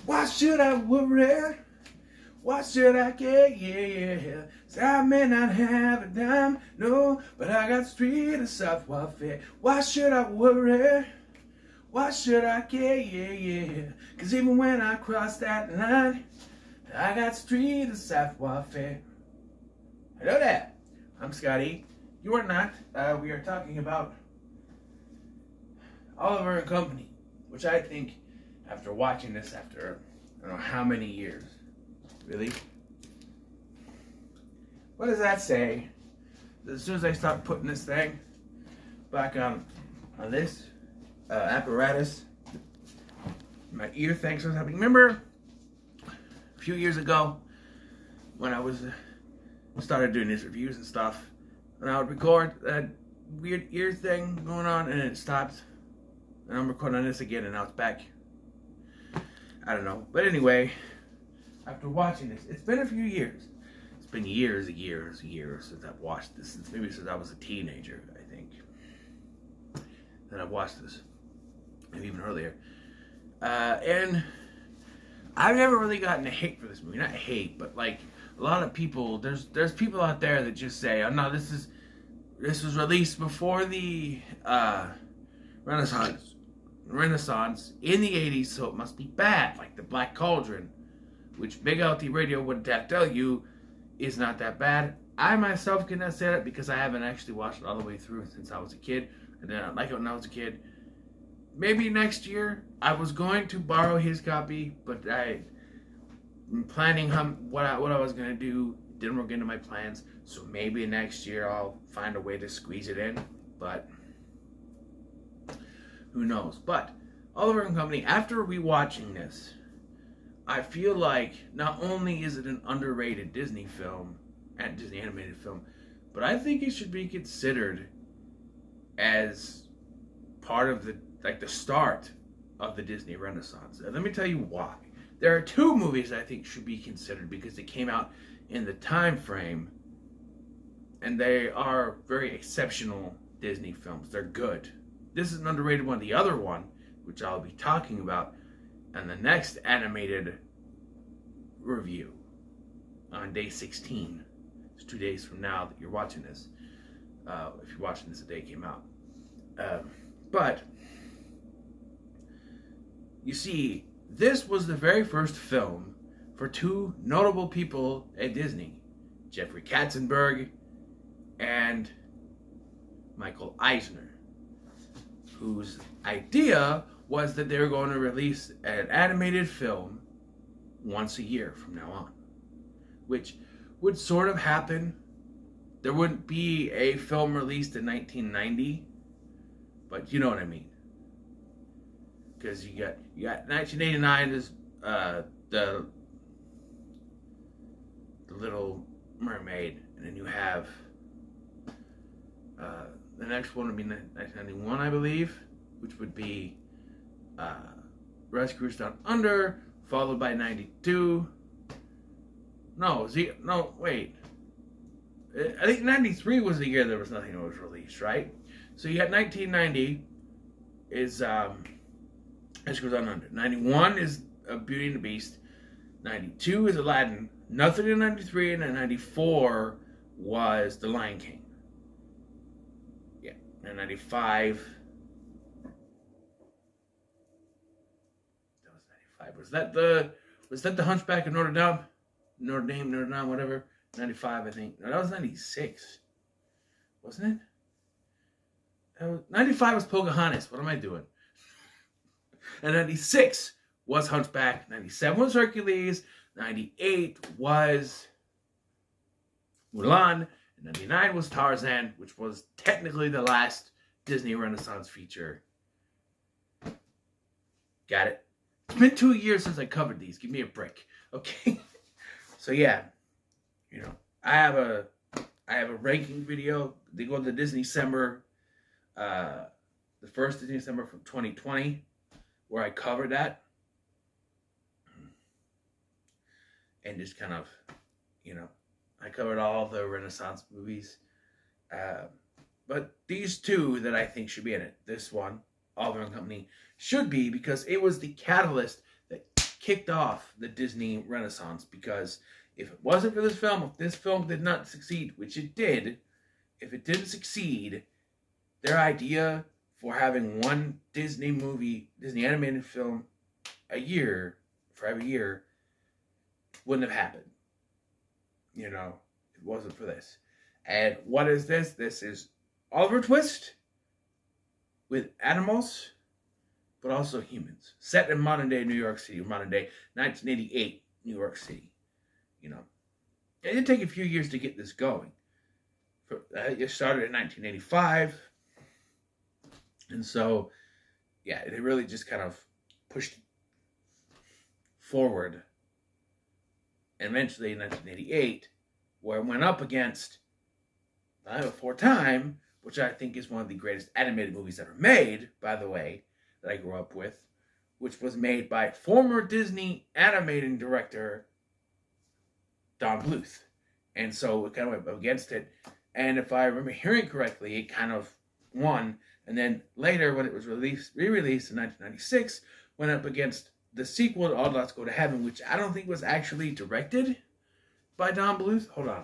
Why should I worry? Why should I care? Yeah. Say I may not have a dime, no, but I got street and South welfare. Why should I worry? Why should I care? Yeah. Cause even when I cross that line, I got street and South welfare. Hello there. I'm Scotty. You are not. We are talking about Oliver and Company, which I think, after watching this after I don't know how many years. Really? What does that say? As soon as I start putting this thing back on this apparatus, my ear thing starts happening. Remember a few years ago when I was started doing these reviews and stuff, and I would record that weird ear thing going on, and it stopped, and I'm recording on this again, and now it's back. I don't know, but anyway. After watching this, it's been a few years. It's been years since I've watched this. Maybe since I was a teenager, I think. Then I've watched this, maybe even earlier. And I've never really gotten a hate for this movie. Not hate, but like a lot of people. There's people out there that just say, "Oh no, this was released before the Renaissance in the '80s, so it must be bad, like the Black Cauldron." Which Big LT Radio would tell you is not that bad. I myself cannot say that because I haven't actually watched it all the way through since I was a kid. I did not like it when I was a kid. Maybe next year. I was going to borrow his copy, but I'm planning what I was going to do. Didn't work into my plans. So maybe next year I'll find a way to squeeze it in. But who knows. But Oliver and Company, after rewatching this, I feel like not only is it an underrated Disney film, and Disney animated film, but I think it should be considered as part of the start of the Disney Renaissance. And let me tell you why. There are two movies I think should be considered because they came out in the time frame, and they are very exceptional Disney films. They're good. This is an underrated one. The other one, which I'll be talking about, and the next animated review on day 16. It's 2 days from now that you're watching this. If you're watching this, the day it came out. But you see, this was the very first film for two notable people at Disney, Jeffrey Katzenberg and Michael Eisner, whose idea was that they were going to release an animated film once a year from now on, which would sort of happen. There wouldn't be a film released in 1990, but you know what I mean. Because you got 1989 is the Little Mermaid, and then you have the next one would be 1991, I believe, which would be Rescuers Down Under, followed by 92. No, wait. I think 93 was the year there was nothing that was released, right? So you got 1990 is Rescuers Down Under. 91 is Beauty and the Beast. 92 is Aladdin. Nothing in 93, and then 94 was The Lion King. Yeah, and 95. Was that the Hunchback of Notre Dame? Notre Dame, whatever. 95, I think. No, that was 96. Wasn't it? 95 was Pocahontas. What am I doing? And 96 was Hunchback. 97 was Hercules. 98 was Mulan. And 99 was Tarzan, which was technically the last Disney Renaissance feature. Got it? It's been 2 years since I covered these. Give me a break. Okay? So yeah, you know, I have a ranking video. They go to the Dis-Cember, the first Dis-Cember from 2020, where I covered that. And just kind of, you know, I covered all the Renaissance movies. But these two that I think should be in it, this one, Oliver and Company, should be, because it was the catalyst that kicked off the Disney Renaissance, because if it wasn't for this film, if this film did not succeed, which it did, if it didn't succeed, their idea for having one Disney movie, Disney animated film a year, for every year, wouldn't have happened. You know, it wasn't for this. And what is this? This is Oliver Twist with animals, but also humans. Set in modern day New York City, modern day 1988 New York City. You know, it did take a few years to get this going. It started in 1985. And so, yeah, it really just kind of pushed forward. And eventually in 1988, where it went up against Time Before Time, which I think is one of the greatest animated movies ever made, by the way, that I grew up with, which was made by former Disney animating director Don Bluth. And so it kind of went up against it. And if I remember hearing correctly, it kind of won. And then later, when it was re-released in 1996, went up against the sequel to All Dogs Go to Heaven, which I don't think was actually directed by Don Bluth. Hold on.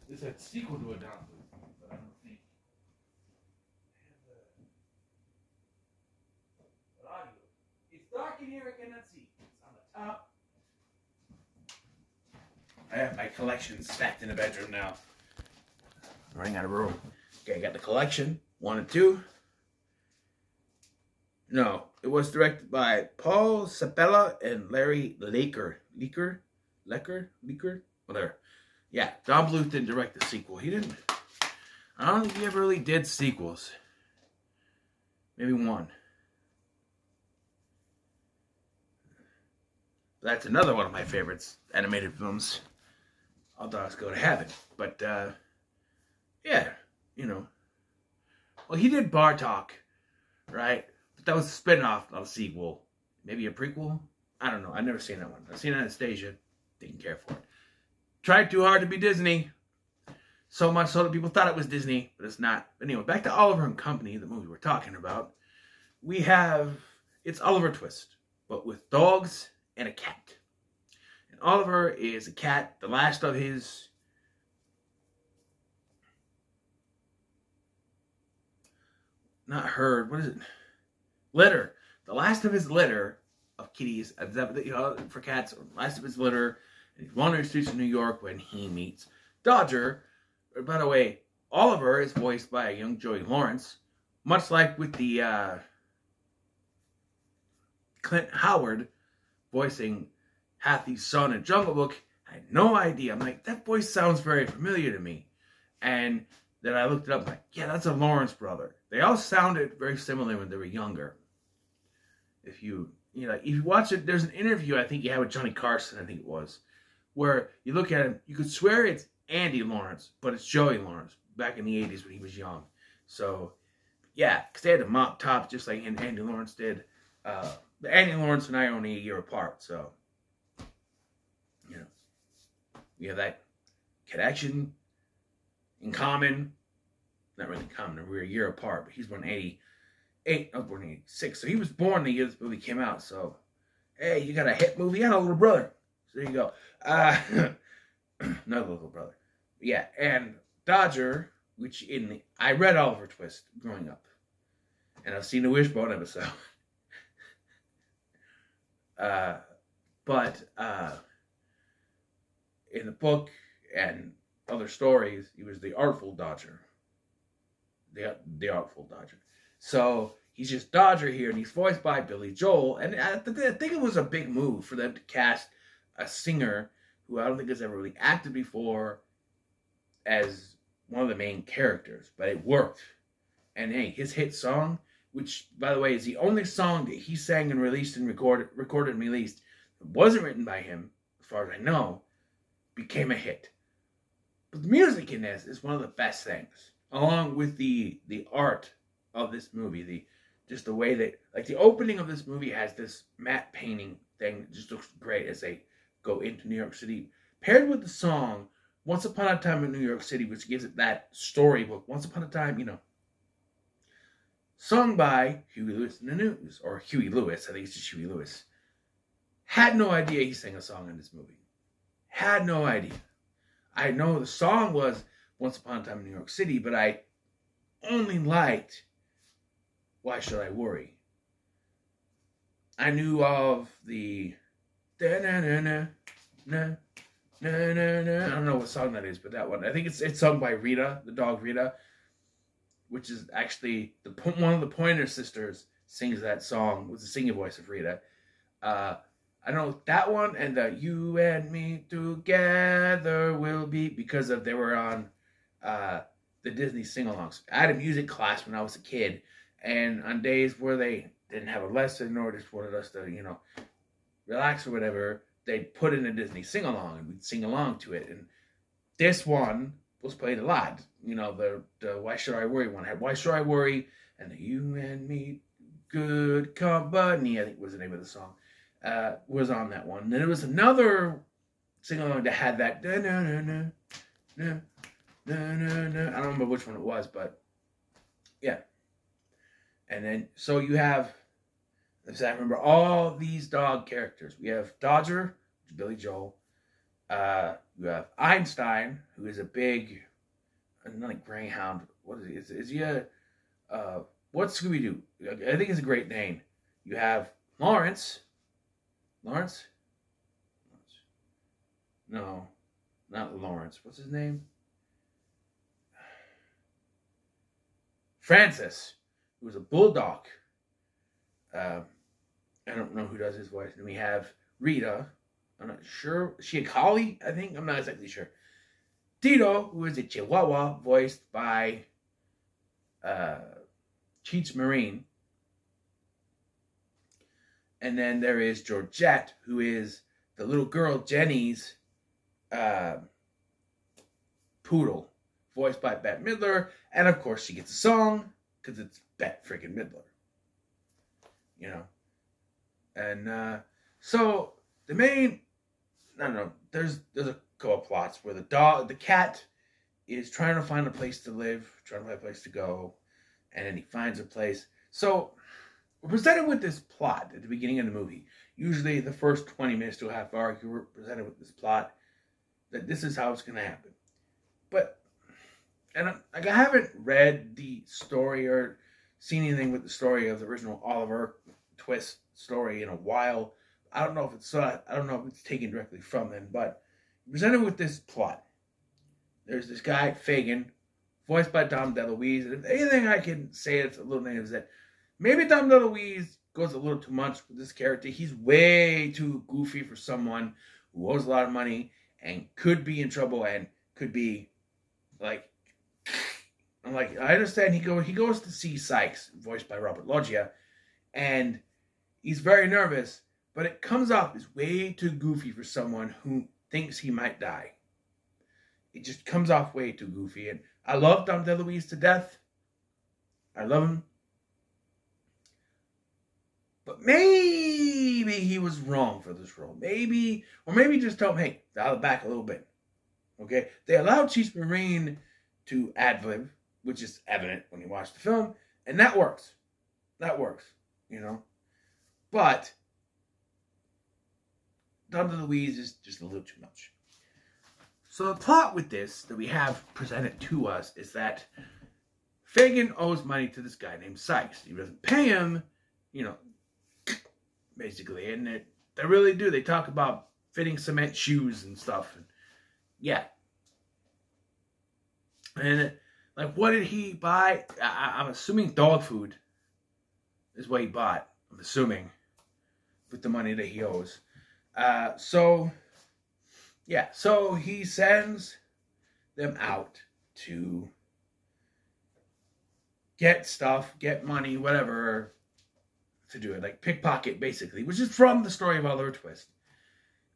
It's a sequel to a Don Bluth, but I don't think. Audio. It's dark in here, I cannot see. It's on the top. I have my collection stacked in the bedroom now. I'm running out of room. Okay, I got the collection, 1 and 2. No, it was directed by Paul Sapella and Larry Lecker, whatever. Yeah, Don Bluth didn't direct the sequel. He didn't. I don't think he ever really did sequels. Maybe one. That's another one of my favorites, animated films. All Dogs Go to Heaven. But, yeah, you know. Well, he did Bartok, right? But that was a spin-off, not a sequel. Maybe a prequel? I don't know. I've never seen that one. I've seen Anastasia. Didn't care for it. Tried too hard to be Disney. So much so that people thought it was Disney, but it's not. Anyway, back to Oliver and Company, the movie we're talking about. We have, it's Oliver Twist, but with dogs and a cat. And Oliver is a cat, the last of his not herd, what is it? Litter. The last of his litter of kitties, you know, for cats, last of his litter. And he's wandering the streets of New York when he meets Dodger. By the way, Oliver is voiced by a young Joey Lawrence, much like with the Clint Howard voicing Hathie's son in Jungle Book. I had no idea. I'm like, that voice sounds very familiar to me. And then I looked it up, like, yeah, that's a Lawrence brother. They all sounded very similar when they were younger. If you watch it, there's an interview I think you had with Johnny Carson, I think it was, where you look at him, you could swear it's Andy Lawrence, but it's Joey Lawrence back in the 80s when he was young. So, yeah, because they had the mop top just like Andy Lawrence did. Andy Lawrence and I are only a year apart, so, you know, we have that connection in common. Not really common, we're a year apart, but he's born in 88, I was born in 86, so he was born the year this movie came out, so, hey, you got a hit movie and a little brother. So there you go. Another little brother. Yeah, and Dodger, which I read Oliver Twist growing up. And I've seen the Wishbone episode. But in the book and other stories, he was the Artful Dodger. The Artful Dodger. So he's just Dodger here, and he's voiced by Billy Joel. And I think it was a big move for them to cast a singer who I don't think has ever really acted before as one of the main characters, but it worked. And hey, his hit song, which by the way is the only song that he sang and released and recorded and released, that wasn't written by him, as far as I know, became a hit. But the music in this is one of the best things, along with the art of this movie, just the way that, like, the opening of this movie has this matte painting thing that just looks great as they go into New York City, paired with the song Once Upon a Time in New York City, which gives it that storybook, Once Upon a Time, you know, sung by Huey Lewis in the News, or Huey Lewis, I think it's just Huey Lewis. Had no idea he sang a song in this movie. Had no idea. I know the song was Once Upon a Time in New York City, but I only liked Why Should I Worry. I knew of the da-na-na-na, na, na-na-na. I don't know what song that is, but that one. I think it's sung by Rita, the dog Rita, which is actually one of the Pointer Sisters sings that song with the singing voice of Rita. I know that one and the You and Me Together Will Be, because they were on the Disney sing-alongs. I had a music class when I was a kid, and on days where they didn't have a lesson or just wanted us to, relax or whatever, they'd put in a Disney sing-along and we'd sing along to it. And this one was played a lot. The Why Should I Worry one had Why Should I Worry and the You and Me Good Company, I think was the name of the song, was on that one. And then there was another sing-along that had that da-na-na-na, na-na-na. I don't remember which one it was, but yeah. And then, so you have, I remember all these dog characters. We have Dodger, which is Billy Joel. You have Einstein, who is a big, not greyhound. What is he? Is he a, what's Scooby-Doo? I think it's a Great Dane. You have Lawrence. Lawrence? No, not Lawrence. What's his name? Francis, who was a bulldog. I don't know who does his voice. And we have Rita. I'm not sure. Is she a collie? I think. I'm not exactly sure. Tito, who is a Chihuahua, voiced by Cheech Marine. And then there is Georgette, who is the little girl Jenny's poodle, voiced by Bette Midler. And of course, she gets a song because it's Bette freaking Midler. And so the main, I don't know, there's a couple of plots where the cat is trying to find a place to live, trying to find a place to go, and then he finds a place. So we're presented with this plot at the beginning of the movie. Usually the first 20 minutes to a half hour, you're presented with this plot that this is how it's going to happen. But, and I haven't read the story or seen anything with the story of the original Oliver Twist story in a while. I don't know if it's taken directly from them, but presented with this plot. There's this guy, Fagin, voiced by Dom DeLuise. And if anything I can say that's a little negative is that maybe Dom DeLuise goes a little too much with this character. He's way too goofy for someone who owes a lot of money and could be in trouble and could be like, I understand he goes to see Sykes, voiced by Robert Loggia, and he's very nervous, but it comes off as way too goofy for someone who thinks he might die. It just comes off way too goofy. And I love Dom DeLuise to death. I love him. But maybe he was wrong for this role. Maybe just tell him, hey, dial it back a little bit. Okay? They allowed Cheech Marine to ad-lib, which is evident when you watch the film, and that works. That works, But Dom DeLuise is just a little too much. So the plot with this that we have presented to us is that Fagin owes money to this guy named Sykes. He doesn't pay him, basically. And they really do. They talk about fitting cement shoes and stuff. And yeah. And what did he buy? I'm assuming dog food is what he bought. I'm assuming with the money that he owes. So he sends them out to get stuff, get money, whatever, to do it. Like pickpocket, basically, which is from the story of Oliver Twist.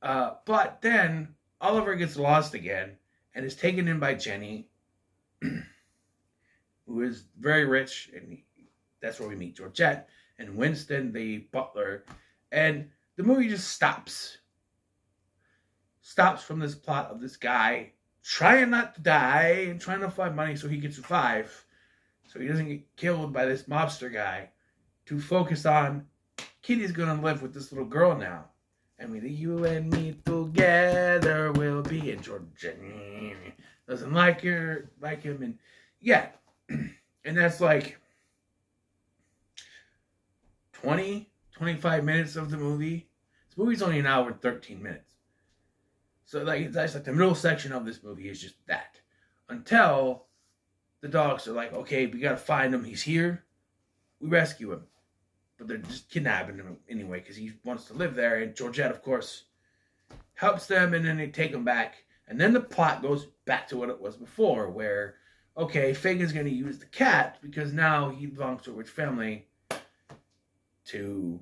But then Oliver gets lost again and is taken in by Jenny, who is very rich, and that's where we meet Georgette and Winston, the butler. And the movie just stops from this plot of this guy trying not to die and trying to find money so he can survive. so he doesn't get killed by this mobster guy, to focus on Kitty's gonna live with this little girl now. I mean, you and me together will be. And Georgia doesn't like him, and yeah, and that's like 25 minutes of the movie. This movie's only an hour and 13 minutes. So like that's like the middle section of this movie is just that. Until the dogs are like, okay, we gotta find him. He's here. We rescue him. But they're just kidnapping him anyway because he wants to live there. And Georgette, of course, helps them, and then they take him back. And then the plot goes back to what it was before, where, okay, Fagin's going to use the cat because now he belongs to a rich family to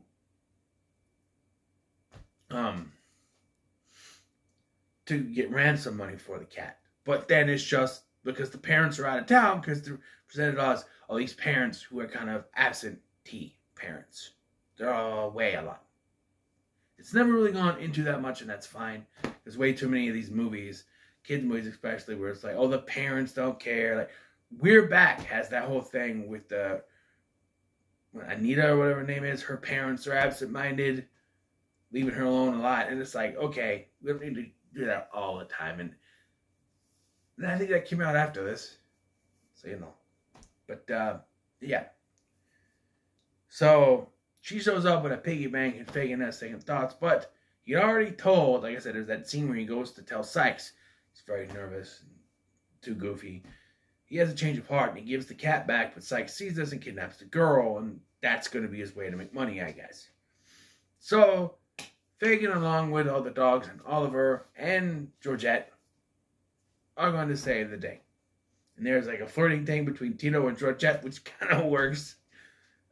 get ransom money for the cat. But then it's just because the parents are out of town, because they're presented as all these parents who are kind of absentee parents. They're all away a lot. It's never really gone into that much, and that's fine. There's way too many of these movies, kids movies especially, where it's like, oh, the parents don't care. Like, We're Back has that whole thing with Anita or whatever her name is. Her parents are absent-minded, leaving her alone a lot. And it's like, okay, we don't need to do that all the time. And I think that came out after this. So, you know. But, yeah. So, she shows up with a piggy bank and Fagin has second thoughts. But he'd already told, like I said, there's that scene where he goes to tell Sykes. He's very nervous, too goofy. He has a change of heart and he gives the cat back. But Sykes sees this and kidnaps the girl. And that's going to be his way to make money, I guess. So, Fagin, along with all the dogs and Oliver and Georgette, are going to save the day. And there's like a flirting thing between Tito and Georgette, which kind of works.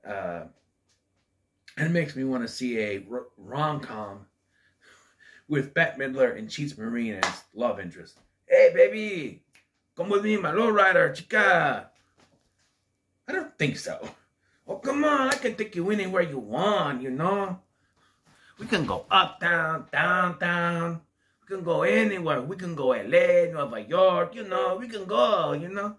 And it makes me want to see a rom-com with Bette Midler and Cheech Marin as love interest. Hey, baby, come with me, my lowrider, chica. I don't think so. Oh, come on, I can take you anywhere you want, you know. We can go uptown, downtown. We can go anywhere. We can go LA, Nueva York, you know. We can go, you know.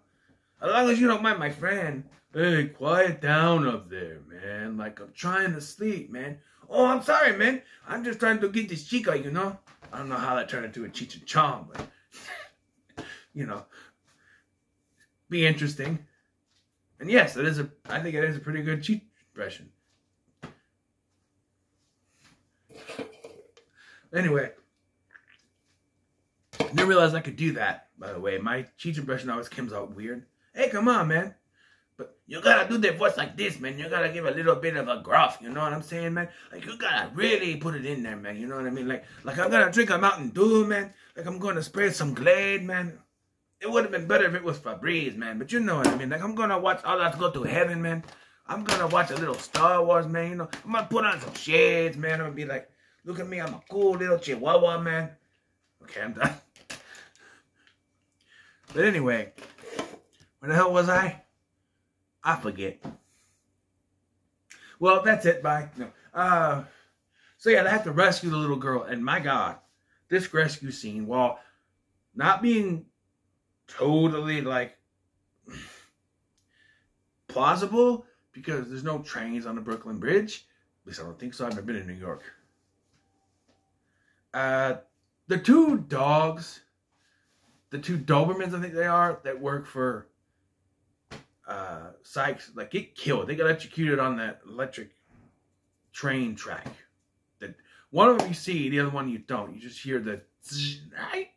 As long as you don't mind, my friend. Hey, quiet down up there, man. Like, I'm trying to sleep, man. Oh, I'm sorry, man. I'm just trying to get this chica, you know. I don't know how that turned into a Cheech and Chong, but, you know. Be interesting. And yes, I think it is a pretty good Cheech impression. Anyway. I didn't realize I could do that, by the way. My Cheech impression always comes out weird. Hey, come on, man. But you gotta do the voice like this, man. You gotta give a little bit of a gruff, you know what I'm saying, man? Like, you gotta really put it in there, man. You know what I mean? Like I'm gonna drink a Mountain Dew, man. Like, I'm gonna spray some Glade, man. It would have been better if it was Febreze, man. But you know what I mean? Like, I'm gonna watch All That to Go to Heaven, man. I'm gonna watch a little Star Wars, man. You know, I'm gonna put on some shades, man. I'm gonna be like, look at me, I'm a cool little chihuahua, man. Okay, I'm done. But anyway, where the hell was I? I forget. Well, that's it. Bye. No. So yeah, they have to rescue the little girl. And my God, this rescue scene, while not being totally, like, plausible, because there's no trains on the Brooklyn Bridge. At least I don't think so. I've never been in New York. The two dogs, the two Dobermans, I think they are, that work for Sykes, like, get killed. They got electrocuted on that electric train track. That one of them you see, the other one you don't. You just hear the right.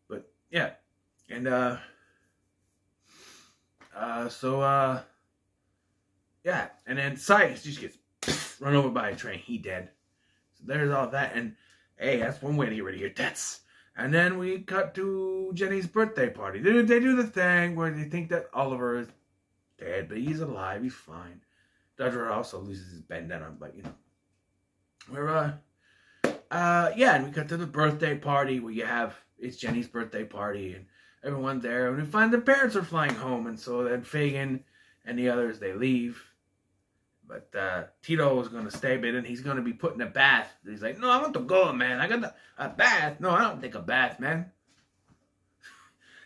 But yeah, and yeah, and then Sykes just gets run over by a train. He dead. So there's all that, and hey, that's one way to get rid of your debts. And then we cut to Jenny's birthday party. They do the thing where they think that Oliver is dead, but he's alive. He's fine. Dodger also loses his bandana, but you know. Yeah, and we cut to the birthday party where it's Jenny's birthday party, and everyone's there. And we find the parents are flying home, and so then Fagin and the others, they leave. But Tito is going to stay, but then he's going to be put in a bath. He's like, no, I want to go, man. I got a bath. No, I don't take a bath, man.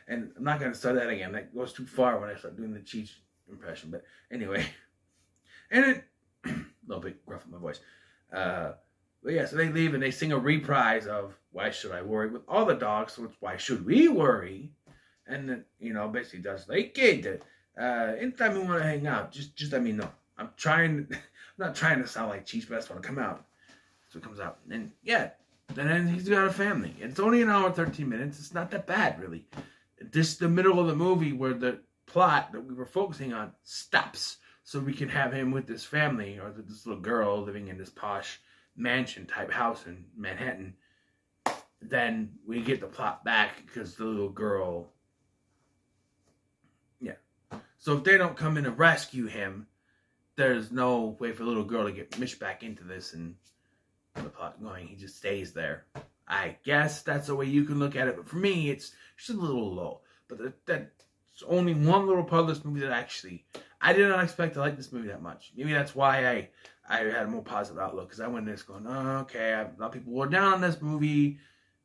And I'm not going to start that again. That goes too far when I start doing the Cheech impression, but anyway. And it, a little bit gruff in my voice. But yeah, so they leave and they sing a reprise of Why Should I Worry with all the dogs, so it's Why Should We Worry? And then, you know, basically does like, kid, anytime you want to hang out, just let me know. I'm not trying to sound like cheese, but that's what come out. So it comes out. And yeah, and then he's got a family. It's only an hour and 13 minutes. It's not that bad, really. This the middle of the movie where the plot that we were focusing on stops. So we can have him with this family, or this little girl living in this posh mansion type house in Manhattan. Then we get the plot back because the little girl, yeah. So if they don't come in and rescue him, there's no way for the little girl to get mished back into this and the plot going. He just stays there. I guess that's the way you can look at it. But for me, it's just a little low. But that's only one little part of this movie that actually, I did not expect to like this movie that much. Maybe that's why I had a more positive outlook. Because I went in this going, oh, okay, a lot of people were down on this movie.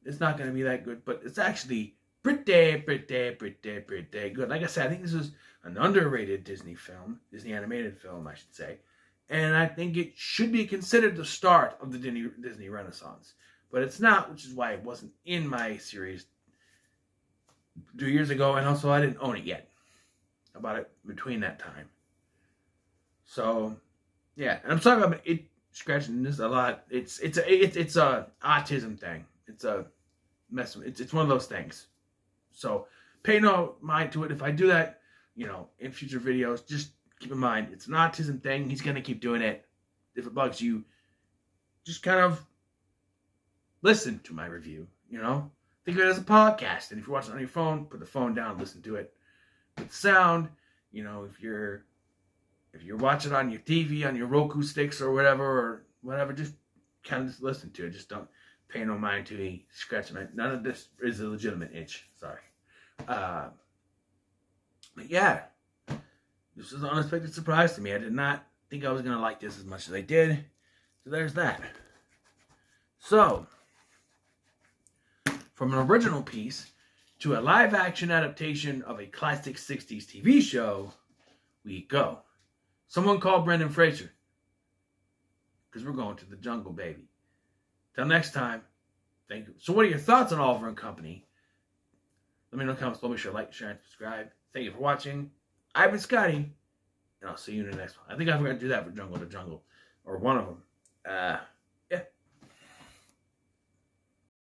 It's not going to be that good. But it's actually pretty good. Like I said, I think this is an underrated Disney film. Disney animated film, I should say. And I think it should be considered the start of the Disney Renaissance. But it's not, which is why it wasn't in my series 2 years ago. And also, I didn't own it yet. I bought it between that time. So, yeah. And I'm talking about it scratching this a lot. It's a autism thing. It's a mess. It's one of those things. So, pay no mind to it. If I do that, you know, in future videos, just keep in mind, it's an autism thing. He's going to keep doing it. If it bugs you, just kind of listen to my review, you know? Think of it as a podcast. And if you're watching on your phone, put the phone down, listen to it with sound. You know, if you're watching on your TV, on your Roku sticks or whatever, just kind of just listen to it. Just don't pay no mind to me scratching it. None of this is a legitimate itch. Sorry. But yeah. This was an unexpected surprise to me. I did not think I was going to like this as much as I did. So there's that. So, from an original piece to a live-action adaptation of a classic 60s TV show, we go. Someone call Brendan Fraser. Because we're going to the jungle, baby. Till next time, thank you. So what are your thoughts on Oliver & Company? Let me know in the comments below. Be sure to like, share, and subscribe. Thank you for watching. I've been Scotty, and I'll see you in the next one. I think I forgot to do that for Jungle to Jungle, or one of them.